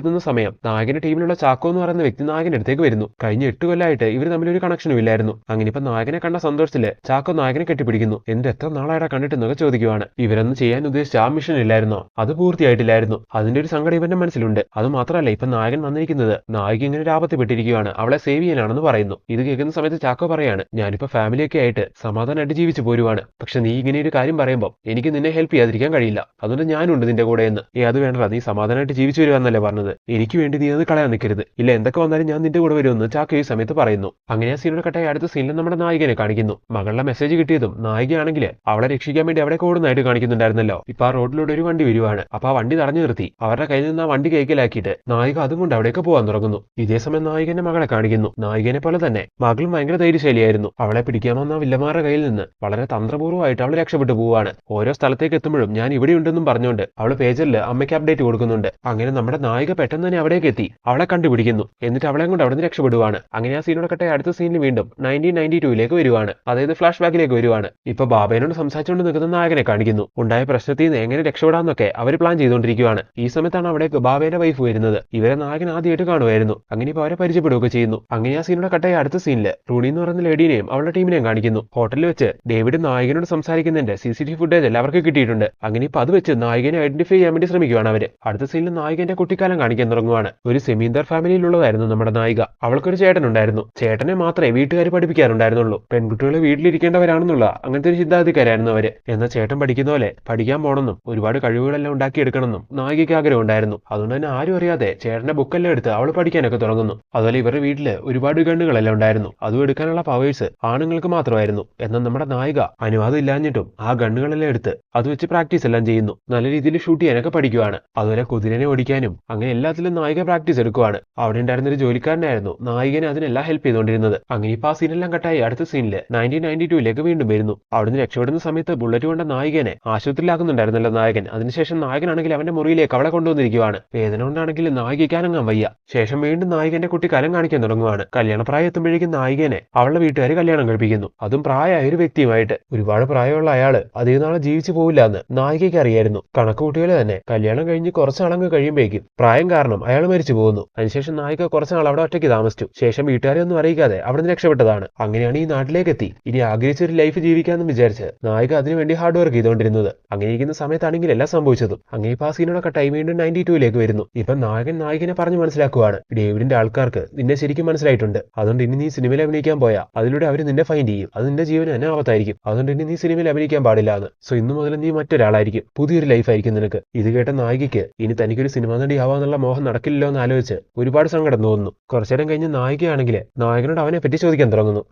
എത്തുന്ന സമയം നായകന്റെ ടീമിലുള്ള ചാക്കോ എന്ന് പറയുന്ന വ്യക്തി നായകന്റെ അടുത്തേക്ക് വരുന്നു. കഴിഞ്ഞ 8 കൊല്ലമായിട്ട് ഇവർ തമ്മിൽ ഒരു കണക്ഷനും ഇല്ലായിരുന്നു. അങ്ങനെ ഇപ്പൊ നായകനെ കണ്ട സന്തോഷത്തില് ചാക്കോ നായകനെ കെട്ടിപ്പിടിക്കുന്നു. എന്നിട്ട് എത്ര നാളായിട്ട് കണ്ടിട്ടെന്നൊക്കെ ചോദിക്കുവാണ്. ഇവരൊന്ന് ചെയ്യാൻ ഉദ്ദേശിച്ച ആ മിഷൻ ഇല്ലായിരുന്നോ, അത് പൂർത്തിയായിട്ടില്ലായിരുന്നു. അതിന്റെ ഒരു സങ്കടം ഇവന്റെ മനസ്സിലുണ്ട്. അത് മാത്രമല്ല, ഇപ്പൊ നായകൻ വന്നിരിക്കുന്നത് നായിക ഇങ്ങനെ ഒരു ആപത്തിൽ പെട്ടിരിക്കുകയാണ്, അവളെ സേവ് ചെയ്യാനാണെന്ന് പറയുന്നു. ഇത് കേൾക്കുന്ന സമയത്ത് ചാക്കോ പറയാണ്, ഞാനിപ്പോ ഫാമിലിയൊക്കെ ആയിട്ട് സമാധാനമായിട്ട് ജീവിച്ചു പോരുവാണ്. പക്ഷെ നീ ഇങ്ങനെ ഒരു കാര്യം പറയുമ്പോൾ എനിക്ക് നിന്നെ ഹെൽപ്പ് ചെയ്യാതിരിക്കാൻ കഴിയില്ല. അതുകൊണ്ട് ഞാനുണ്ട് നിന്റെ കൂടെ എന്ന്. അത് വേണ്ട, നീ സമാധാനമായിട്ട് ജീവിച്ചു വരുവാന്നല്ലേ പറഞ്ഞത്. എനിക്ക് വേണ്ടി നീ അത് കളയാൻ നിൽക്കരുത്. ഇല്ല, എന്തൊക്കെ വന്നാലും ഞാൻ നിന്റെ കൂടെ വരുമെന്ന് ചാക്കോ ഈ സമയത്ത് പറയുന്നു. അങ്ങനെ ആ സീനോട് കട്ടായി അടുത്ത സീനിൽ നമ്മുടെ നായികനെ കാണിക്കുന്നു. മകളുടെ മെസ്സേജ് കിട്ടിയതും നായികയാണെങ്കിൽ അവളെ രക്ഷിക്കാൻ വേണ്ടി അവിടെ ഓടുന്നതായിട്ട് കാണിക്കുന്നുണ്ടായിരുന്നല്ലോ. ഇപ്പൊ ആ റോഡിലൂടെ ഒരു വണ്ടി വരുവാണ്. അപ്പൊ ആ വണ്ടി തടഞ്ഞു നിർത്തി അവരുടെ കയ്യിൽ നിന്ന് ആ വണ്ടി കൈക്കലാക്കിയിട്ട് നായിക അതും കൊണ്ട് അവിടേക്ക് പോകാൻ തുടങ്ങുന്നു. ഇതേ സമയം നായികന്റെ മകളെ കാണിക്കുന്നു. നായികനെ പോലെ തന്നെ മകളും ഭയങ്കര ധൈര്യശാലിയായിരുന്നു. അവളെ പിടിക്കാമെന്ന വില്ലന്മാരുടെ കയ്യിൽ നിന്ന് വളരെ തന്ത്രപൂർവ്വമായിട്ട് അവൾ രക്ഷപ്പെട്ടു പോവാണ്. ഓരോ സ്ഥലത്തേക്ക് എത്തുമ്പോഴും ഞാൻ ഇവിടെ ഉണ്ടെന്നും പറഞ്ഞുകൊണ്ട് അവൾ പേജറിൽ അമ്മയ്ക്ക് അപ്ഡേറ്റ് കൊടുക്കുന്നുണ്ട്. അങ്ങനെ നമ്മുടെ നായിക പെട്ടെന്ന് തന്നെ അവിടേക്ക് എത്തി അവളെ കണ്ടുപിടിക്കുന്നു. എന്നിട്ട് അവളെ കൊണ്ട് അവിടെ നിന്ന് രക്ഷപ്പെടുവാണ്. അങ്ങനെ ആ സീനോട് കട്ടെ അടുത്ത സീനിൽ വീണ്ടും 1992 വരുവാണ്. അതായത് ഫ്ലാഷ് ബാക്കിലേക്ക് വരുവാണ്. ഇപ്പൊ ബാബേനോട് സംസാരിച്ചുകൊണ്ട് നിൽക്കുന്ന നായകനെ കാണിക്കുന്നു. ഉണ്ടായ പ്രശ്നത്തിൽ നിന്ന് എങ്ങനെ രക്ഷപ്പെടാന്നൊക്കെ അവർ പ്ലാൻ ചെയ്തുകൊണ്ടിരിക്കുകയാണ്. ഈ സമയത്താണ് അവിടെ ബാബേന്റെ വൈഫ് വരുന്നത്. ഇവരെ നായകൻ ആദ്യമായിട്ട് കാണുമായിരുന്നു. അങ്ങനെ ഇപ്പൊ അവരെ പരിചയപ്പെടുകയൊക്കെ ചെയ്യുന്നു. അങ്ങനെ ആ സീനോട് കട്ടായ അടുത്ത സീനില് റൂണി എന്ന് പറയുന്ന ലേഡീനെയും അവളുടെ ടീമിനെയും കാണിക്കുന്നു. ഹോട്ടലിൽ വെച്ച് ഡേവിഡ് നായകനോട് സംസാരിക്കുന്നതിന്റെ CCTV ഫുട്ടേജ് എല്ലാവർക്കും കിട്ടിയിട്ടുണ്ട്. അങ്ങനെ ഇപ്പൊ അത് വെച്ച് നായകനെ ഐഡന്റിഫൈ ചെയ്യാൻ വേണ്ടി ശ്രമിക്കുകയാണ് അവര്. അടുത്ത സീനിൽ നായകന്റെ കുട്ടിക്കാലം കാണിക്കാൻ തുടങ്ങുവാണ്. ഒരു സെമീന്ദർ ഫാമിലിയിലുള്ളതായിരുന്നു നമ്മുടെ നായിക. അവൾക്കൊരു ചേട്ടനുണ്ടായിരുന്നു. ചേട്ടനെ മാത്രമേ വീട്ടുകാർ പഠിപ്പിക്കാറുണ്ടായിരുന്നുള്ളൂ. പെൺകുട്ടികൾ വീട്ടിലിരിക്കേണ്ടവരാണെന്നുള്ള അങ്ങനത്തെ ഒരു ചിന്താഗതിക്കാരായിരുന്നു അവര്. എന്നാൽ ചേട്ടൻ പഠിക്കുന്ന പോലെ പഠിക്കാൻ പോകണമെന്നും ഒരുപാട് കഴിവുകളെല്ലാം ഉണ്ടാക്കിയെടുക്കണമെന്നും നായികയ്ക്ക് ആഗ്രഹം ഉണ്ടായിരുന്നു. അതുകൊണ്ട് തന്നെ ആരും അറിയാതെ ചേട്ടന്റെ ബുക്കെല്ലാം എടുത്ത് അവൾ പഠിക്കാനൊക്കെ തുടങ്ങുന്നു. അതുപോലെ ഇവരുടെ വീട്ടില് ഒരുപാട് ഗണ്ണുകളെല്ലാം ഉണ്ടായിരുന്നു. അതും എടുക്കാനുള്ള പവേഴ്സ് ആണുങ്ങൾക്ക് മാത്രമായിരുന്നു. എന്നാൽ നമ്മുടെ നായിക അനുവാദം ഇല്ലാഞ്ഞിട്ടും ആ ഗണ്ണുകളെല്ലാം എടുത്ത് അത് വെച്ച് പ്രാക്ടീസ് എല്ലാം ചെയ്യുന്നു. നല്ല രീതിയിൽ ഷൂട്ട് ചെയ്യാനൊക്കെ പഠിക്കുവാണ്. അതുപോലെ കുതിരനെ ഓടിക്കാനും അങ്ങനെ എല്ലാത്തിലും നായിക പ്രാക്ടീസ് എടുക്കുവാണ്. അവിടെ ഉണ്ടായിരുന്ന ഒരു ജോലിക്കാരനായിരുന്നു നായികനെ അതിനെല്ലാം ഹെൽപ്പ് ചെയ്തുകൊണ്ടിരുന്നത്. അങ്ങനെ ഇപ്പൊ ആ സീനെല്ലാം കട്ടായി അടുത്ത സീനില് 1992 വീണ്ടും വരുന്നു. അവിടുന്ന് രക്ഷപ്പെടുന്ന സമയത്ത് ബുള്ളറ്റ് കൊണ്ട നായികനെ ആശുപത്രിയിലാക്കുന്നുണ്ടായിരുന്നല്ലോ നായകൻ. അതിനുശേഷം നായകനാണെങ്കിൽ അവന്റെ മുറിയിലേക്ക് അവളെ കൊണ്ടുവന്നിരിക്കുവാണ്. വേദന കൊണ്ടാണെങ്കിൽ നായികയ്ക്ക് അനങ്ങാൻ വയ്യ. ശേഷം വീണ്ടും നായകന്റെ കുട്ടിക്കാലം കാണിക്കാൻ തുടങ്ങുവാണ്. കല്യാണപ്രായം എത്തുമ്പോഴേക്കും നായികനെ അവളുടെ വീട്ടുകാർ കല്യാണം കഴിപ്പിക്കുന്നു. അതും പ്രായമായ ഒരു വ്യക്തിയുമായിട്ട്. ഒരുപാട് പ്രായമുള്ള അയാള് അധികം നാളെ ജീവിച്ചു പോവില്ല എന്ന് നായികയ്ക്ക് അറിയായിരുന്നു. കണക്കുകൂട്ടികളെ തന്നെ കല്യാണം കഴിഞ്ഞ് കുറച്ച് നാളങ്ങ് കഴിയുമ്പോഴേക്കും പ്രായം കാരണം അയാൾ മരിച്ചു പോകുന്നു. അതിനുശേഷം നായിക കുറച്ച് നാൾ അവിടെ ഒറ്റയ്ക്ക് താമസിച്ചു. ശേഷം വീട്ടുകാരെ ഒന്നും അറിയിക്കാതെ അവിടെ നിന്ന് രക്ഷപ്പെട്ടതാണ്. അങ്ങനെയാണ് ഈ നാട്ടിലേക്ക് എത്തി ഇനി ആഗ്രഹിച്ചൊരു ലൈഫ് ജീവിക്കാമെന്ന് വിചാരിച്ച് നായിക അതിനുവേണ്ടി ഹാർഡ് വർക്ക് ചെയ്തുകൊണ്ടിരുന്നത്. അങ്ങനെ ഇരിക്കുന്ന സമയത്താണെങ്കിൽ എല്ലാം സംഭവിച്ചതും. അങ്ങനെ ഇപ്പൊ ആ സീനോടൊക്കെ ടൈം വീണ്ടും 92 വരുന്നു. ഇപ്പൊ നായകൻ നായികനെ പറഞ്ഞ് മനസ്സിലാക്കുവാണ്, ഡേവിഡിന്റെ ആൾക്കാർക്ക് നിന്നെ ശരിക്കും മനസ്സിലായിട്ടുണ്ട്. അതുകൊണ്ട് ഇനി നീ സിനിമയിൽ അഭിനയിക്കാൻ പോയാ അതിലൂടെ അവർ നിന്നെ ഫൈൻഡ് ചെയ്യും. അത് നിന്റെ ജീവന് തന്നെ ആപത്തായിരിക്കും. അതുകൊണ്ട് ഇനി നീ സിനിമയിൽ അഭിനയിക്കാൻ പാടില്ല എന്ന്. സോ ഇന്നു മുതൽ നീ മറ്റൊരാളായിരിക്കും. പുതിയൊരു ലൈഫായിരിക്കും നിനക്ക്. ഇത് കേട്ട നായികയ്ക്ക് ഇനി തനിക്കൊരു സിനിമ നടി ആവാന്നുള്ള മോഹം നടക്കില്ലല്ലോ എന്ന് ആലോചിച്ച് ഒരുപാട് സങ്കടം തോന്നുന്നു. കുറച്ചേരം കഴിഞ്ഞ് നായികയാണെങ്കിൽ നായകനോട് അവനെ പറ്റി ചോദിക്കാൻ തുടങ്ങുന്നു.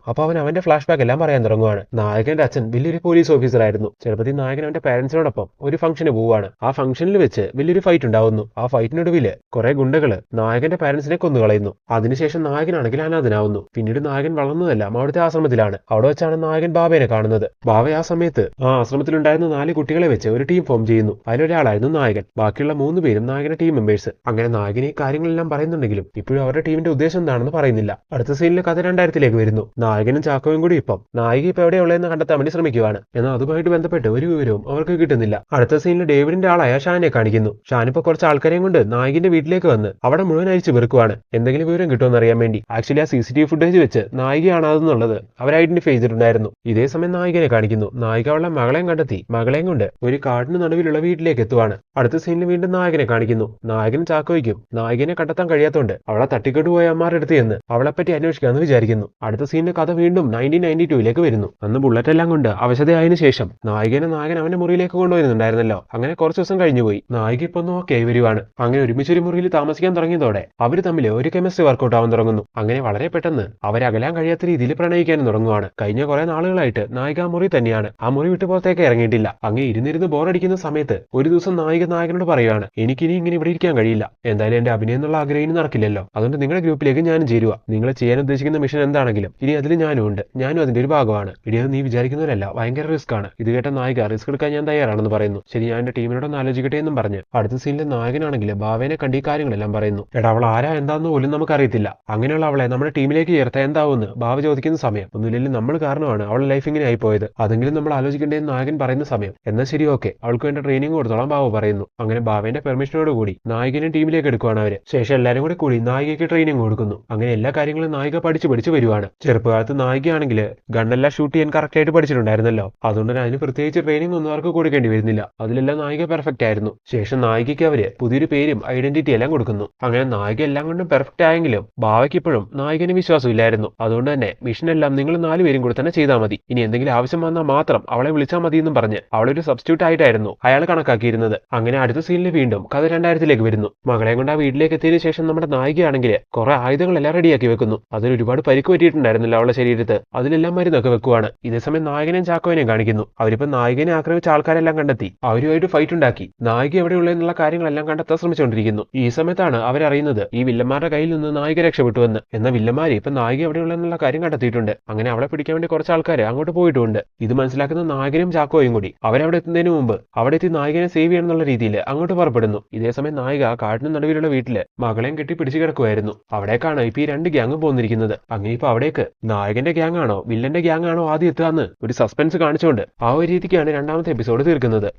അപ്പൊ അവൻ അവന്റെ ഫ്ലാഷ് ബാക്ക് എല്ലാം പറയാൻ തുടങ്ങുവാണ്. നായകന്റെ അച്ഛൻ വലിയൊരു പോലീസ് ഓഫീസർ ആയിരുന്നു. ചെറുപ്പത്തിൽ നായകൻ അവന്റെ പാരന്റ്സിനോടൊപ്പം ഒരു ഫംഗ്ഷന് പോവാണ്. ആ ഫംഗ്ഷനിൽ വെച്ച് വലിയൊരു ഫൈറ്റ് ഉണ്ടാവുന്നു. ആ ഫൈറ്റിനൊടുവില് കുറെ ഗുണ്ടകള് നായകന്റെ പാരന്റ്സിനെ കൊന്നുകളയുന്നു. അതിനുശേഷം നായകനാണെങ്കിൽ അനാഥനാവുന്നു. പിന്നീട് നായകൻ വളർന്നതെല്ലാം അവിടുത്തെ ആശ്രമത്തിലാണ്. അവിടെ വെച്ചാണ് നായകൻ ബാബയെ കാണുന്നത്. ബാബ ആ സമയത്ത് ആ ആശ്രമത്തിലുണ്ടായിരുന്ന 4 കുട്ടികളെ വെച്ച് ഒരു ടീം ഫോം ചെയ്യുന്നു. അതിലൊരാളായിരുന്നു നായകൻ. ബാക്കിയുള്ള 3 പേരും നായകന്റെ ടീം മെമ്പേഴ്സ്. അങ്ങനെ നായകൻ ഈ കാര്യങ്ങളെല്ലാം പറയുന്നുണ്ടെങ്കിലും ഇപ്പോഴും അവരുടെ ടീമിന്റെ ഉദ്ദേശം എന്താണെന്ന് പറയുന്നില്ല. അടുത്ത സീനിൽ കഥ 2000 വരുന്നു. നായകനും ചാക്കോയും കൂടി ഇപ്പം നായിക ഇപ്പൊ എവിടെയുള്ളതെന്ന് കണ്ടെത്താൻ വേണ്ടി ശ്രമിക്കുവാണ്. എന്നാൽ അതുമായിട്ട് ബന്ധപ്പെട്ട് ഒരു വിവരവും അവർക്ക് കിട്ടുന്നില്ല. അടുത്ത സീനിൽ ഡേവിഡിന്റെ ആളായ ഷാനെ കാണിക്കുന്നു. ഷാൻ ഇപ്പൊ കുറച്ച് ആൾക്കാരെയും കൊണ്ട് നായകന്റെ വീട്ടിലേക്ക് വന്ന് അവിടെ മുഴുവൻ അഴിച്ചു വെറുക്കുവാണ്. എന്തെങ്കിലും വിവരം കിട്ടുമെന്ന് അറിയാൻ വേണ്ടി. ആക്ച്വലി ആ CCTV ഫുട്ടേജ് വെച്ച് നായികയാണ് അതെന്നുള്ളത് അവർ ഐഡന്റിഫൈ ചെയ്തിട്ടുണ്ടായിരുന്നു. ഇതേ സമയം നായികനെ കാണിക്കുന്നു. നായിക അവളെ മകളെയും കണ്ടെത്തി മകളെയും കൊണ്ട് ഒരു കാടിന് നടുവിലുള്ള വീട്ടിലേക്ക് എത്തുവാണ്. അടുത്ത സീനിൽ വീണ്ടും നായകനെ കാണിക്കുന്നു. നായകനും ചാക്കോയ്ക്കും നായകനെ കണ്ടെത്താൻ കഴിയാത്തോണ്ട് അവളെ തട്ടിക്കൊണ്ടുപോയ അമ്മാരുടെ അടുത്ത് എന്ന് അവളെപ്പറ്റി അന്വേഷിക്കാമെന്ന് വിചാരിക്കുന്നു. അടുത്ത സീനിൽ കഥ വീണ്ടും 1992 വരുന്നു. അന്ന് ബുള്ളറ്റ് എല്ലാം കൊണ്ട് അവശതയായതിനു ശേഷം നായകൻ അവന്റെ മുറിയിലേക്ക് കൊണ്ടുവരുന്നുണ്ടായിരുന്നല്ലോ. അങ്ങനെ കുറച്ച് ദിവസം കഴിഞ്ഞുപോയി. നായിക ഇപ്പൊ നോക്കി വരുവാണ്. അങ്ങനെ ഒരുമിച്ചൊരു മുറിയിൽ താമസിക്കാൻ തുടങ്ങിയതോടെ അവർ തമ്മിൽ ഒരു കെമിസ്ട്രി വർക്കൗട്ട് ആവാൻ തുടങ്ങുന്നു. അങ്ങനെ വളരെ പെട്ടെന്ന് അവരകലാൻ കഴിയാത്ത രീതിയിൽ പ്രണയിക്കാനും തുടങ്ങുവാണ്. കഴിഞ്ഞ കുറെ നാളുകളായിട്ട് നായിക ആ മുറി തന്നെയാണ്. ആ മുറി വിട്ട് പുറത്തേക്ക് ഇറങ്ങിയിട്ടില്ല. അങ്ങനെ ഇരുന്നിരുന്ന് ബോറടിക്കുന്ന സമയത്ത് ഒരു ദിവസം നായകനോട് പറയുവാണ്, എനിക്കിനി ഇങ്ങനെ ഇവിടെ ഇരിക്കാൻ കഴിയില്ല. എന്തായാലും എന്റെ അഭിനയം എന്നുള്ള ആഗ്രഹം നടക്കില്ലല്ലോ. അതുകൊണ്ട് നിങ്ങളുടെ ഗ്രൂപ്പിലേക്ക് ഞാനും ചേരുക. നിങ്ങൾ ചെയ്യാൻ ഉദ്ദേശിക്കുന്ന മിഷൻ എന്താണെങ്കിലും ഇനി അതിൽ ഞാനും ഉണ്ട്. ഞാനും അതിന്റെ ഒരു ഭാഗമാണ്. ഇനി അത് നീ വിചാരിക്കുന്നവരല്ല, ഭയങ്കര റിസ്ക് ആണ്. ഇത് കേട്ട നായിക റിസ്ക് എടുക്കാൻ ഞാൻ തയ്യാറാണെന്ന് പറയുന്നു. ശരി, ഞാൻ എന്റെ ടീമിനോടൊന്ന് ആലോചിക്കട്ടെ എന്നും പറഞ്ഞ് അടുത്ത സീനിലെ നായകനാണെങ്കിൽ ഭാവേനെ കണ്ടി കാര്യങ്ങളെല്ലാം പറയുന്നു. എടാ, അവൾ ആരാ എന്താന്ന് പോലും നമുക്കറിയത്തില്ല. അങ്ങനെയുള്ള അവളെ നമ്മുടെ ടീമിലേക്ക് ചേർത്താൽ എന്താവുമെന്ന് ബാവ ചോദിക്കുന്ന സമയം ഒന്നുമില്ലെങ്കിൽ നമ്മൾ കാരണമാണ് അവളുടെ ലൈഫ് ഇങ്ങനെ ആയിപ്പോയത്, അതെങ്കിലും നമ്മൾ ആലോചിക്കേണ്ടതെന്ന് നായകൻ പറയുന്ന സമയം എന്നാൽ ശരി ഓക്കെ അവൾക്ക് വേണ്ട ട്രെയിനിങ് കൊടുത്തോളാം ബാവ പറയുന്നു. അങ്ങനെ ബാവന്റെ പെർമിഷനോട് കൂടി നായകനെ ടീമിലേക്ക് എടുക്കുവാണ് അവര്. ശേഷം എല്ലാവരും കൂടി നായികയ്ക്ക് ട്രെയിനിങ് കൊടുക്കുന്നു. അങ്ങനെ എല്ലാ കാര്യങ്ങളും നായിക പഠിച്ചു വരുവാണ്. ചെറുപ്പകാലത്ത് നായികയാണെങ്കിൽ ഗണ്ണെല്ലാം ഷൂട്ട് ചെയ്യാൻ കറക്റ്റ് ആയിട്ട് പഠിച്ചിട്ടുണ്ടായിരുന്നല്ലോ, അതുകൊണ്ട് തന്നെ അതിന് പ്രത്യേകിച്ച് ട്രെയിനിങ് ഒന്നും അവർക്ക് കൊടുക്കേണ്ടി വരുന്നില്ല. അതിലെല്ലാം നായിക പെർഫെക്റ്റ് ആയിരുന്നു. ശേഷം നായികയ്ക്ക് അവര് പുതിയൊരു പേരും ഐഡന്റിറ്റി എല്ലാം കൊടുക്കുന്നു. അങ്ങനെ നായിക എല്ലാം കൊണ്ടും പെർഫെക്റ്റ് ആയെങ്കിലും ബാവയ്ക്ക് ഇപ്പോഴും നായകന് വിശ്വാസമില്ലായിരുന്നു. അതുകൊണ്ട് തന്നെ മിഷൻ എല്ലാം നിങ്ങൾ 4 പേരും കൂടെ തന്നെ ചെയ്താൽ മതി, ഇനി എന്തെങ്കിലും ആവശ്യം വന്നാൽ മാത്രം അവളെ വിളിച്ചാൽ മതി എന്നും പറഞ്ഞ് അവളൊരു സബ്സ്റ്റിറ്റ്യൂട്ട് ആയിട്ടായിരുന്നു അയാൾ കണക്കാക്കിയിരുന്നത്. അങ്ങനെ അടുത്ത സീനിൽ വീണ്ടും കഥ 2000ലേക്ക് വരുന്നു. മകളെ കൊണ്ട് ആ വീട്ടിലേക്ക് എത്തിയതിനു ശേഷം നമ്മുടെ നായികയാണെങ്കിൽ കുറെ ആയുധങ്ങളെല്ലാം റെഡിയാക്കി വെക്കുന്നു. അതിൽ ഒരുപാട് പരിക്ക് പറ്റിയിട്ടുണ്ടായിരുന്നില്ല അവളുടെ ശരീരത്ത്, അതിലെല്ലാം മരുന്നൊക്കെ വെക്കുവാണ്. ഇതേസമയം നായകനെയും ചാക്കോനെയും കാണിക്കുന്നു. അവരിപ്പോ നായകനെ ആക്രമിച്ച ആൾക്കാരെല്ലാം കണ്ടെത്തി അവരുമായിട്ട് ഫൈറ്റ് ഉണ്ടാക്കി നായിക എവിടെയുള്ളതെന്നുള്ള കാര്യങ്ങളെല്ലാം കണ്ടെത്താൻ ശ്രമിച്ചുകൊണ്ടിരിക്കുന്നു. ഈ സമയത്താണ് അവരറിയുന്നത് ഈ വില്ലന്മാരുടെ കയ്യിൽ നിന്ന് നായിക രക്ഷപ്പെട്ടുവെന്ന്. എന്നാൽ വില്ലന്മാര് ഇപ്പൊ നായിക എവിടെയുള്ളതെന്നുള്ള കാര്യം കണ്ടെത്തിയിട്ടുണ്ട്. അങ്ങനെ അവളെ പിടിക്കാൻ വേണ്ടി കുറച്ച് ആൾക്കാർ അങ്ങോട്ട് പോയിട്ടുണ്ട്. ഇത് മനസ്സിലാക്കുന്ന നായകനും ചാക്കോയും കൂടി അവരവിടെ എത്തുന്നതിന് മുമ്പ് അവിടെ എത്തി നായകനെ സേവ് ചെയ്യണം എന്നുള്ള രീതിയിൽ അങ്ങോട്ട് പുറപ്പെടുന്നു. ഇതേസമയം നായിക കാടിന് നടുവിലുള്ള വീട്ടില് മകളെയും കെട്ടി പിടിച്ചു കിടക്കുമായിരുന്നു. അവിടേക്കാണ് ഇപ്പൊ ഈ 2 ഗ്യാങ്ങും പോന്നിരിക്കുന്നത്. അങ്ങനെ ഇപ്പൊ അവിടേക്ക് നായകന്റെ ഗ്യാങ് ആണോ വില്ലന്റെ ഗ്യാങ് ആണോ ആദ്യം എത്തുകയെന്ന് ഒരു സസ്പെൻസ് കാണിച്ചുകൊണ്ട് ആ ഒരു രീതിക്കാണ് 2ാമത്തെ എപ്പിസോഡ് തീർക്കുന്നത്.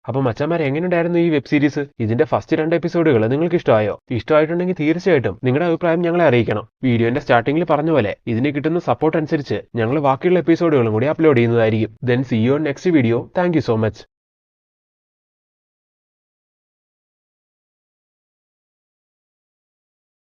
അപ്പൊ മച്ചാന്മാരെ എങ്ങനെയുണ്ടായിരുന്നു ഈ വെബ് സീരീസ്? ഇതിന്റെ ഫസ്റ്റ് 2 എപ്പിസോഡുകൾ നിങ്ങൾക്ക് ഇഷ്ടമായോ? ഇഷ്ടമായിട്ടുണ്ടെങ്കിൽ തീർച്ചയായിട്ടും നിങ്ങളുടെ അഭിപ്രായം ഞങ്ങളെ അറിയിക്കണം. വീഡിയോന്റെ സ്റ്റാർട്ടിംഗിൽ പറഞ്ഞ പോലെ ഇതിന് കിട്ടുന്ന സപ്പോർട്ട് അനുസരിച്ച് ഞങ്ങൾ ബാക്കിയുള്ള എപ്പിസോഡുകളും കൂടി അപ്ലോഡ് ചെയ്യുന്നതായിരിക്കും. Then see you on next video. Thank you so much.